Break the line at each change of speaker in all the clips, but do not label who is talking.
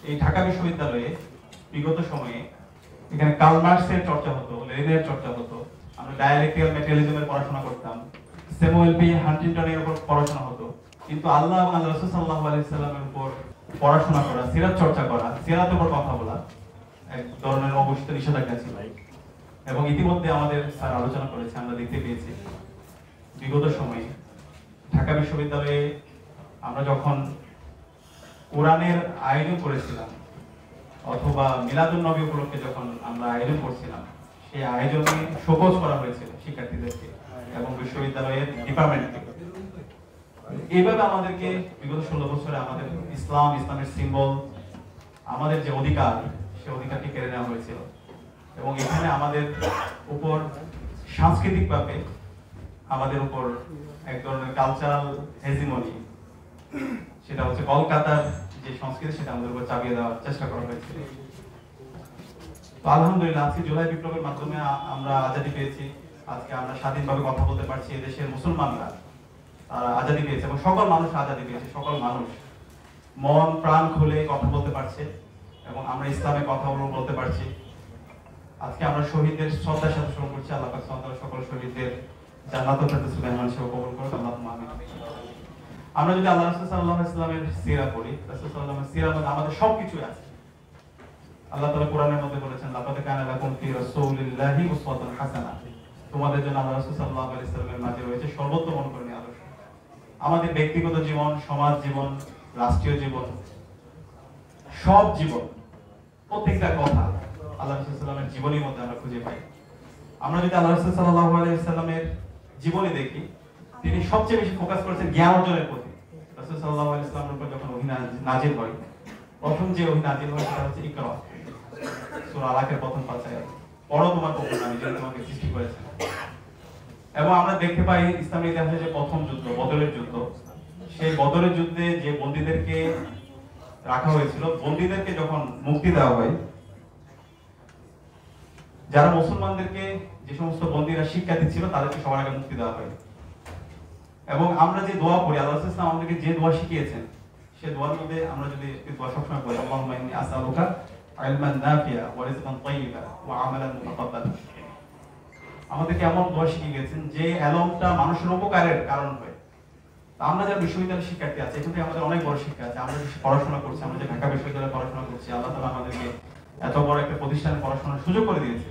এই ঢাকা বিশ্ববিদ্যালয়ে বিগত সময়ে এখানে কার্ল মার্কসের চর্চা হতো, লেনিনের চর্চা হতো, আমরা ডায়ালেকটিক্যাল ম্যাটেরিয়ালিজমের পড়াশোনা করতাম, স্যামুয়েল পি হান্টিংটনের উপর পড়াশোনা হতো। কিন্তু আল্লাহ এবং আল্লাহ রাসূল সাল্লাল্লাহু আলাইহি সাল্লামের উপর পড়াশোনা করা, সিরাত চর্চা করা, সিরাতের উপর কথা বলা এক ধরনের অবস্থিত নিষেধাজ্ঞা ছিল। এবং ইতিমধ্যে আমাদের স্যার আলোচনা করেছে, আমরা দেখতে পেয়েছি বিগত সময়ে ঢাকা বিশ্ববিদ্যালয়ে আমরা যখন কোরআনের আয়োজন করেছিলাম অথবা মিলাদুন নবী উপলক্ষে যখন আমরা আয়োজন করছিলাম, সেই আয়োজনে শোকজ করা হয়েছিল শিক্ষার্থীদেরকে এবং বিশ্ববিদ্যালয়ের ডিপার্টমেন্টকে। এইভাবে আমাদেরকে বিগত 16 বছরে আমাদের ইসলামের সিম্বল, আমাদের যে অধিকার, সে অধিকারটি কেড়ে নেওয়া হয়েছিল। এবং এখানে আমাদের উপর সাংস্কৃতিকভাবে আমাদের উপর এক ধরনের কালচারাল হেজিমনি, সেটা হচ্ছে কলকাতার যে সংস্কৃতি, সেটা আমাদের উপর চাপিয়ে দেওয়ার চেষ্টা করা হয়েছিল। তো আলহামদুলিল্লাহ আজকে জুলাই বিপ্লবের মাধ্যমে আমরা আজাদী পেয়েছি। আজকে আমরা স্বাধীনভাবে কথা বলতে পারছি। দেশের মুসলমানরা তারা আজাদী পেয়েছে এবং সকল মানুষ আজাদী পেয়েছে। সকল মানুষ মন প্রাণ খুলে কথা বলতে পারছে এবং আমরা ইসলামের কথা বলতে পারছি। আজকে আমরা শহীদদের শ্রদ্ধার সাথে স্মরণ করছি। আল্লাহ পাক সুবহানাহু ওয়া তাআলা সকল শহীদদের জান্নাতুল ফেরদৌস মেহমান হিসেবে কবুল করুন। আল্লাহুম্মা আমিন। আমরা যদি আল্লাহ রাসূল সাল্লাল্লাহু আলাইহি ওয়াসাল্লামের সিরাত পড়ি, রাসূল সাল্লাল্লাহু আলাইহি ওয়াসাল্লামের সিরাতে আমাদের সবকিছু আছে। আল্লাহ তাআলা কোরআনের মধ্যে বলেছেন, লাকাদ কানা লাকুম ফি রাসূলিল্লাহি উসওয়াতুন হাসানাহ। তোমাদের জন্য আল্লাহ রাসূল সাল্লাল্লাহু আলাইহি ওয়াসাল্লামের মাঝে রয়েছে সর্বোত্তম অনুকরণীয় আদর্শ। আমাদের ব্যক্তিগত জীবন, সমাজ জীবন, রাষ্ট্রীয় জীবন, সব জীবন, প্রত্যেকটা কথা আল্লাহ রাসূল সাল্লাল্লাহু আলাইহি ওয়াসাল্লামের জীবনের মধ্যে আমরা খুঁজে পাই। আমরা যদি আল্লাহ রাসূল সাল্লাল্লাহু আলাইহি ওয়াসাল্লামের জীবনী দেখি, তিনি সবচেয়ে বেশি ফোকাস করেছেন জ্ঞান অর্জনের প্রতি। রাসূল সাল্লাল্লাহু আলাইহি ওয়াসাল্লামের উপর যখন ওহী নাজিল হয়, প্রথম যে ওহী নাজিল হয় সেটা হচ্ছে ইকরা, সূরা আলাকের প্রথম পাঁচায়, পড়ো তোমার প্রভু আমি যিনি তোমাকে সৃষ্টি করেছেন। এবং আমরা দেখতে পাই ইসলামের ইতিহাসে যে প্রথম যুদ্ধ, বদরের যুদ্ধ, সেই বদরের যুদ্ধে যে বন্দীদেরকে রাখা হয়েছিল, বন্দীদেরকে যখন মুক্তি দেওয়া হয়, যারা মুসলমানদেরকে, যে সমস্ত বন্দীরা শিক্ষা দিচ্ছিল, তাদেরকে সবার আগে মুক্তি দেওয়া হয়। এবং আমরা যে দোয়া পড়ি, আল্লাহ রাসূল সাল্লাল্লাহু আলাইহি ওয়াসাল্লাম আমাদেরকে যে দোয়া শিখিয়েছেন, সেই দোয়ার মধ্যে আমরা যদি একটি দোয়া সবসময় পড়ি, আল্লাহুম্মা ইন্নী আসআলুকা ইলমান নাফিআ ওয়া রিজকান তাইয়্যিবা ওয়া আমালান মুতাকাব্বালা। আমাদেরকে এমন দোয়া শিখিয়ে গেছেন যে এলমটা মানুষের উপকারের কারণ হয়। আমরা যারা বিশ্ববিদ্যালয়ের শিক্ষার্থী আছে, এখান থেকে আমাদের অনেক বড় শিক্ষা আছে। আমরা যে পড়াশোনা করছি, আমরা যে ঢাকা বিশ্ববিদ্যালয়ে পড়াশোনা করছি, আল্লাহ তাআলা আমাদেরকে এত বড় একটা প্রতিষ্ঠানে পড়াশোনার সুযোগ করে দিয়েছে।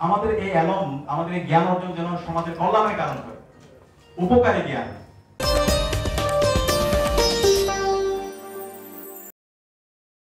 আমাদের এই এলম, আমাদের এই জ্ঞান অর্জন যেন সমাজের কল্যাণের কারণ হয়, উপকারী জ্ঞান।